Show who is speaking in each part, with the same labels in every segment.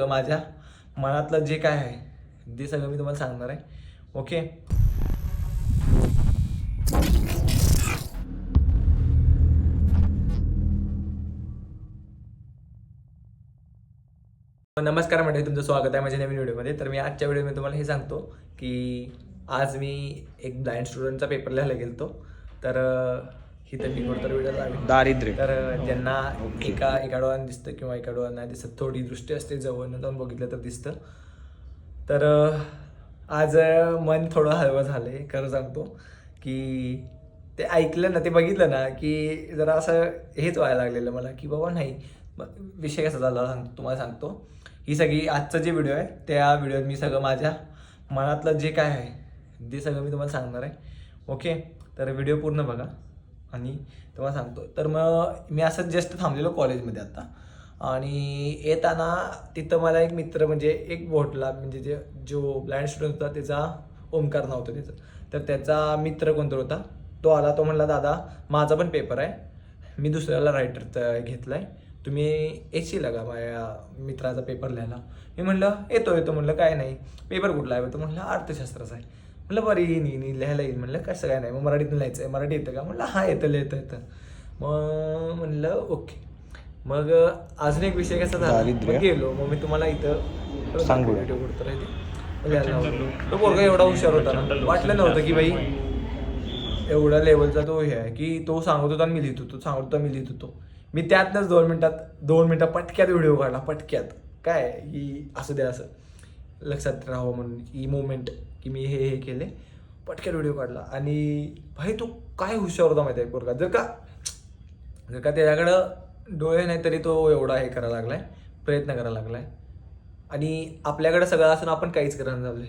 Speaker 1: सगळं माझ्या मनातलं जे काय आहे ते सगळं मी तुम्हाला सांगणार आहे. ओके. नमस्कार मंडळी, तुमचं स्वागत आहे माझ्या नवीन व्हिडिओमध्ये. तर मी आजच्या व्हिडिओमध्ये तुम्हाला हे सांगतो की आज मी एक ब्लाइंड स्टुडंटचा पेपर लिहायला गेलतो. तर ही तर मी तर व्हिडिओ लागली
Speaker 2: दारिद्र्य.
Speaker 1: तर ज्यांना एका डोळ्यानं दिसतं किंवा एका डोळ्यानं नाही दिसत, थोडी दृष्टी असते, जवळनं जाऊन बघितलं तर दिसतं. तर आज मन थोडं हळवं झालं आहे, खरं सांगतो. की ते ऐकलं ना, ते बघितलं ना की जरा असं हेच व्हायला लागलेलं मला की बाबा नाही. विषय कसा झाला तुम्हाला सांगतो. ही सगळी आजचं जे व्हिडिओ आहे त्या व्हिडिओत मी सगळं माझ्या मनातलं जे काय आहे ते सगळं मी तुम्हाला सांगणार आहे. ओके. तर व्हिडिओ पूर्ण बघा आणि तुम्हाला सांगतो. तर मग मी असं जस्ट थांबलेलो कॉलेजमध्ये आता, आणि येताना तिथं मला एक मित्र म्हणजे एक भेटला, म्हणजे जो ब्लाइंड स्टुडंट होता त्याचा ओमकार नाव होतं त्याचं. तर त्याचा मित्र कोणतर होता, तो आला. तो म्हणला, दादा माझा पण पेपर आहे, मी दुसऱ्याला रायटरचा घेतला आहे, तुम्ही येशील का माझ्या मित्राचा पेपर लिहायला? मी म्हणलं येतो म्हणलं, काय नाही. पेपर कुठला आहे? तो म्हणलं अर्थशास्त्राचा आहे. म्हणलं बरं येईन लिहायला येईल. म्हणलं कसं काय नाही, मग मराठीतून लिहायचं आहे, मराठी येतं का? म्हणलं हां येतं. मग म्हणलं ओके. मग अजून एक विषय कसा झाला, गेलो. मग मी तुम्हाला इथं
Speaker 2: सांगू
Speaker 1: व्हिडिओ करतो राहते. तो पोरगा एवढा हुशार होता ना, वाटलं नव्हतं की बाई एवढ्या लेवलचा तो हे आहे की तो सांगत होता आणि मी लिहित होतो, सांगत होता मी लिहित होतो. मी त्यातनंच 2 मिनिटात पटक्यात व्हिडिओ काढला, पटक्यात. काय ही असं द्या, असं लक्षात राहावं म्हणून ही मोमेंट की मी हे केले, पटक्यात व्हिडिओ काढला. आणि भाई तो काय हुशार होता माहिती आहे पोरगा. जर का त्याच्याकडं डोळे नाही तरी तो एवढा हे करायला लागलाय, प्रयत्न करायला लागलाय. आणि आपल्याकडं सगळं असून आपण काहीच करायला झालोय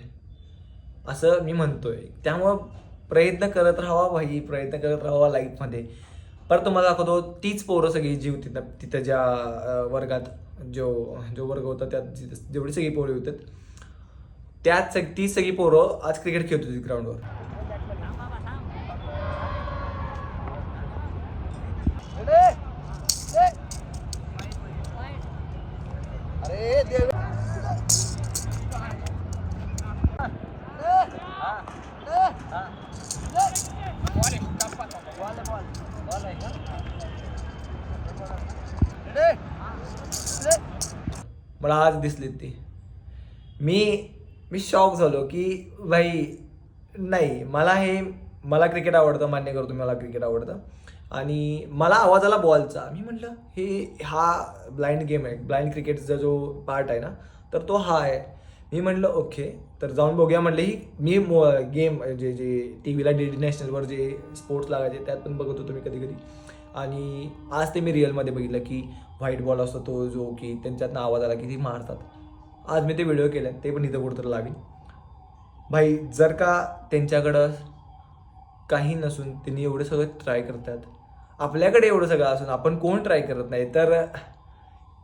Speaker 1: असं मी म्हणतोय. त्यामुळं प्रयत्न करत राहावा भाई, प्रयत्न करत राहावा लाईफमध्ये. परत तुम्हाला दाखवतो, तीच पोरं सगळी जीव तिथं ज्या वर्गात जो वर्ग होता त्यात जेवढी सगळी पोरं होतात त्यात तीच सगळी पोरं आज क्रिकेट खेळत होती ग्राउंडवर. मला आज दिसली ती. मी शॉक झालो की भाई नाही, मला क्रिकेट आवडतं, मान्य करतो मला क्रिकेट आवडतं. आणि मला आवाज आला बॉलचा. मी म्हटलं हा ब्लाइंड गेम आहे, ब्लाइंड क्रिकेटचा जो पार्ट आहे ना, तर तो हा आहे. मी म्हटलं ओके, तर जाऊन बघूया म्हटलं. मी गेम जे टी व्हीला DD नॅशनलवर जे स्पोर्ट्स लागायचे त्यात पण बघत होतो मी कधी. आणि आज ते मी रिअलमध्ये बघितलं की व्हाईट बॉल असतो तो, जो की त्यांच्यातनं आवाज आला की ती मारतात. आज मी ते व्हिडिओ केले, ते पण इथं कुठंतरी लावीन. भाई जर का त्यांच्याकडं काही नसून त्यांनी एवढं सगळं ट्राय करतात, आपल्याकडे एवढं सगळं असून आपण कोण ट्राय करत नाही, तर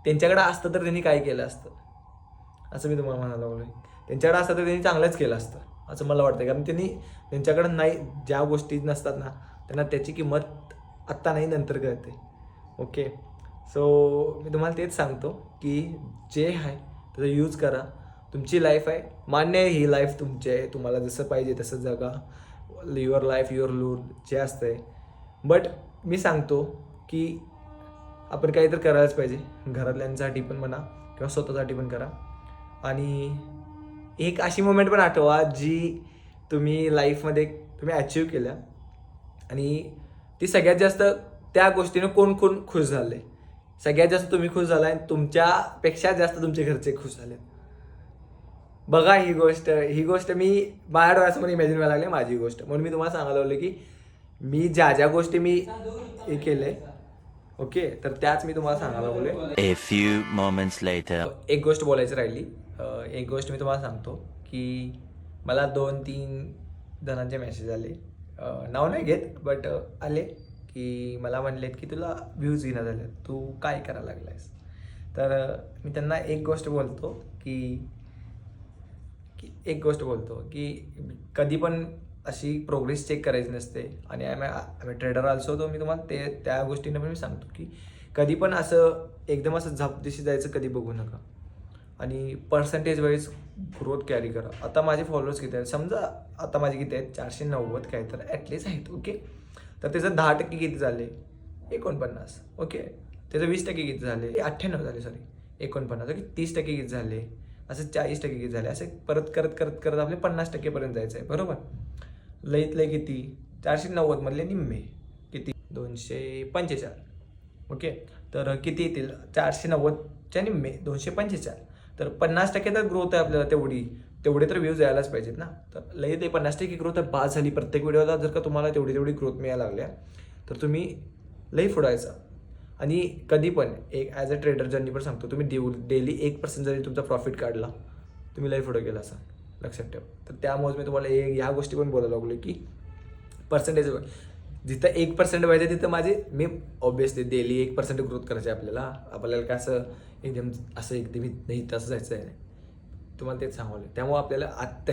Speaker 1: त्यांच्याकडे असतं तर त्यांनी काय केलं असतं असं मी तुम्हाला म्हणायला लागलोय. त्यांच्याकडे असतं तर त्यांनी चांगलंच केलं असतं असं मला वाटतं. कारण त्यांच्याकडं नाही, ज्या गोष्टी नसतात ना त्यांना त्याची किंमत आत्ता नाही नंतर कळते. ओके. सो मी तुम्हाला तेच सांगतो की जे आहे त्याचा यूज करा. तुमची लाईफ आहे, मान्य आहे, ही लाईफ तुमची आहे, तुम्हाला जसं पाहिजे तसं जगा. युअर लाईफ युअर रूल जे असतंय. बट मी सांगतो की आपण काहीतरी करायलाच पाहिजे, घरातल्यांसाठी पण म्हणा किंवा स्वतःसाठी पण करा. आणि एक अशी मोमेंट पण आठवा जी तुम्ही लाईफमध्ये अचीव केल्या, आणि ती सगळ्यात जास्त त्या गोष्टीनं कोण खुश झाले. सगळ्यात जास्त तुम्ही खुश झालाय, तुमच्यापेक्षा जास्त तुमचे घरचे खुश झाले. बघा ही गोष्ट मी माझ्या डोळ्यासमोर इमॅजिन व्हायला लागले, माझी गोष्ट. म्हणून मी तुम्हाला सांगायला लागलो की मी ज्या गोष्टी मी हे केले, ओके, तर त्याच मी तुम्हाला सांगायला बोलले.
Speaker 2: A few moments later.
Speaker 1: एक गोष्ट बोलायची राहिली. एक गोष्ट मी तुम्हाला सांगतो की मला 2-3 जणांचे मेसेज आले, नाव नाही घेत बट आले, की मला म्हणलेत की तुला व्ह्यूज येणं झाले, तू काय करायला लागलायस. तर मी त्यांना एक गोष्ट बोलतो की कधी पण अशी प्रोग्रेस चेक करायची नसते. आणि आय ट्रेडर ऑल्सो, तो मी तुम्हाला त्या गोष्टीनं पण मी सांगतो की कधी पण असं एकदम असं झपदिशी जायचं कधी बघू नका. आणि पर्सेंटेज वाईज ग्रोथ कॅरी करा. आता माझे फॉलोअर्स किती आहेत समजा, आता माझे किती आहेत 490 काय तर ॲटलीस्ट आहेत. ओके, तर त्याचं 10% किती झाले 49. ओके, त्याचं 20% किती झाले 98 झाले, सॉरी 49. ओके, 30% किती झाले, असं 40% किती झाले, असे परत करत करत करत आपले 50% पर्यंत जायचं आहे. बरोबर, लईत लई किती 490 मधले निम्मे किती 245. ओके, तर किती येतील 490च्या निम्मे 245. तर 50% तर ग्रोथ आहे आपल्याला, तेवढे तर व्ह्यूज यायलाच पाहिजेत ना. तर लई ते 50% ग्रोथ आहे, बाद झाली. प्रत्येक व्हिडिओला जर का तुम्हाला तेवढी ग्रोथ मिळायला लागल्या तर तुम्ही लई फुडायचा. आणि कधी पण एक ॲज अ ट्रेडर जर्नी पण सांगतो, तुम्ही डेली 1% जरी तुमचा प्रॉफिट काढला तुम्ही लई पुढं गेला असा, लक्षात ठेवा. तर त्यामुळेच मी तुम्हाला ह्या गोष्टी पण बोलायला लागलो की पर्सेंटेज जिथं 1% पाहिजे तिथं मी ऑब्विसली डेली 1% ग्रोथ करायची आहे आपल्याला काय असं एकदम नाही तसं जायचं आहे. तुम्हाला तेच सांगवलं. त्यामुळे आपल्याला आत्ता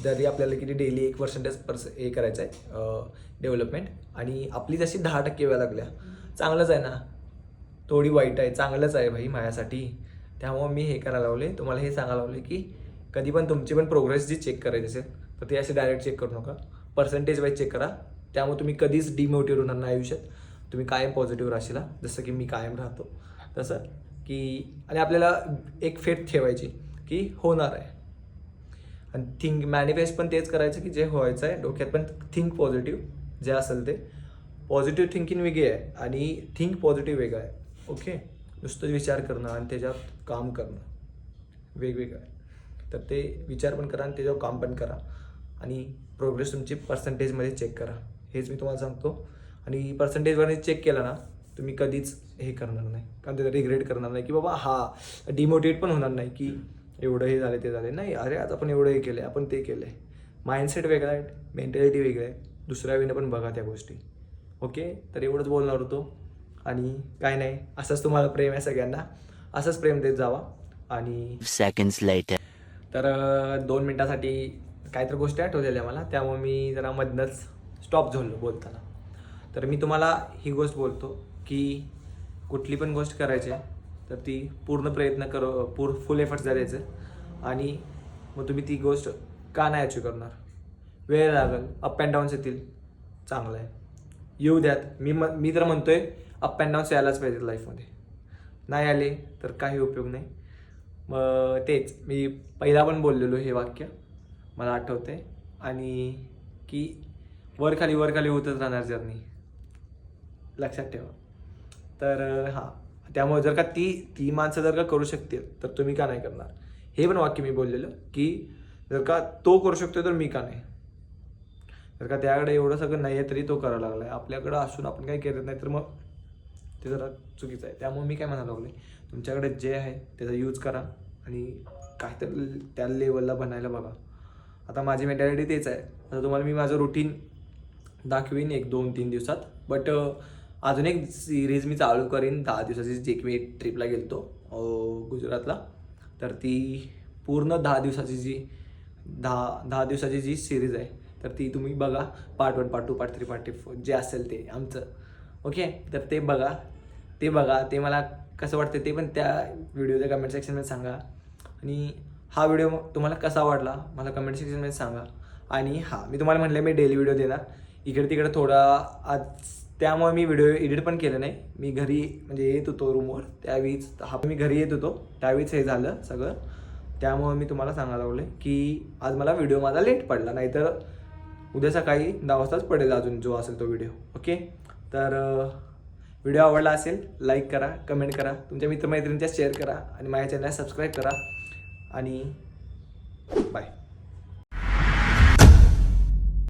Speaker 1: जरी आपल्याला किती डेली 1% हे करायचं आहे डेव्हलपमेंट, आणि आपली जशी 10% व्हायला लागल्या चांगलंच आहे ना. थोडी वाईट आहे, चांगलंच आहे भाई माझ्यासाठी. त्यामुळे मी हे करायला लावले, तुम्हाला हे सांगायला लावले की कधी पण तुमची पण प्रोग्रेस जी चेक करायची असेल तर ते असे डायरेक्ट चेक करू नका, पर्सेंटेज वाईज चेक करा. त्यामुळे तुम्ही कधीच डिमोटिवेट होणार नाही आयुष्यात. तुम्ही कायम पॉझिटिव्ह राहशील, जसं की मी कायम राहतो तसं की. आणि आपल्याला एक फेथ ठेवायची की होणार आहे. आणि मॅनिफेस्ट पण तेच करायचं की जे व्हायचं आहे. डोक्यात पण थिंक पॉझिटिव्ह जे असेल ते. पॉझिटिव्ह थिंकिंग वेगळी आहे आणि थिंक पॉझिटिव्ह वेगळं आहे. ओके, नुसतं विचार करणं आणि त्याच्यावर काम करणं वेगवेगळं आहे. तर ते विचार पण करा आणि त्याच्यावर काम पण करा, आणि प्रोग्रेस तुमची पर्सेंटेजमध्ये चेक करा. हेच मी तुम्हाला सांगतो. आणि पर्सेंटेजवरती चेक केला ना तुम्ही कधीच हे करणार नाही, कारण त्याचा रिग्रेट करणार नाही की बाबा डिमोटिवेट पण होणार नाही की एवढं हे झालं ते झाले. नाही, अरे आज आपण एवढं हे केलं आहे, आपण ते केलं आहे. माइंडसेट वेगळा आहे, मेंटॅलिटी वेगळं आहे. दुसऱ्या वेळेनं पण बघा त्या गोष्टी. ओके, तर एवढंच बोलणार होतो. आणि काय नाही, असंच तुम्हाला प्रेम आहे सगळ्यांना, असंच प्रेम देत जावा. आणि
Speaker 2: Seconds later.
Speaker 1: तर 2 मिनटासाठी काहीतरी गोष्टी आठवलेल्या मला, त्यामुळे मी जरा मधनंच स्टॉप झालो बोलताना. तर मी तुम्हाला ही गोष्ट बोलतो की कुठली पण गोष्ट करायची आहे तर ती पूर्ण प्रयत्न फुल एफर्ट्स द्यायचे. आणि मग तुम्ही ती गोष्ट का नाही अचीव करणार, वेळ लागेल, अप अँड डाऊन्स येतील, चांगलं आहे, येऊ द्यात. मी तर म्हणतोय अप अँड डाऊन्स यायलाच पाहिजे लाईफमध्ये. नाही आले तर काही उपयोग नाही. मग तेच मी पहिला पण बोललेलो हे वाक्य मला आठवतंय. आणि की वर खाली होतच राहणार जर्नी, लक्षात ठेवा. तर त्यामुळे जर का ती माणसं जर का करू शकतील तर तुम्ही का नाही करणार, हे पण वाक्य मी बोललेलं की जर का तो करू शकतो तर मी का नाही. जर का त्याकडे एवढं सगळं नाही आहे तरी तो करायला लागला आहे, आपल्याकडं असून आपण काही करत नाही तर मग ते जरा चुकीचं आहे. त्यामुळे मी काय म्हणायला लागले, तुमच्याकडे जे आहे त्याचा यूज करा आणि काहीतरी त्या लेवलला बनायला बघा. आता माझी मेंटॅलिटी तेच आहे. आता तुम्हाला मी माझं रुटीन दाखवीन 1-2-3 दिवसात. बट अजून एक सिरीज मी चालू करीन 10 दिवसाची, जे की मी ट्रिपला गेलतो गुजरातला. तर ती पूर्ण 10 दिवसाची जी सिरीज आहे तर ती तुम्ही बघा. पार्ट 1, पार्ट 2, पार्ट 3, पार्ट 4 जे असेल ते आमचं. ओके, तर ते बघा. ते मला कसं वाटतं ते पण त्या व्हिडिओच्या कमेंट सेक्शनमध्ये सांगा. आणि हा व्हिडिओ तुम्हाला कसा वाटला मला कमेंट सेक्शनमध्ये सांगा. आणि मी तुम्हाला म्हटलं मी डेली व्हिडिओ देणार. इकडे तिकडे थोडा आज, त्यामुळे मी व्हिडिओ एडिट पण केलं नाही. मी घरी म्हणजे येत होतो रूमवर, त्यावेळीच मी घरी येत होतो त्यावेळीच हे झालं सगळं. त्यामुळे मी तुम्हाला सांगायला लागले की आज मला व्हिडिओ माझा लेट पडला, नाहीतर उद्या सकाळी 10 वाजताच पडेल अजून जो असेल तो व्हिडिओ. ओके, तर व्हिडिओ आवडला असेल लाईक करा, कमेंट करा, तुमच्या मित्रमैत्रिणींच्या शेअर करा आणि माझ्या चॅनलला सबस्क्राईब करा. आणि बाय.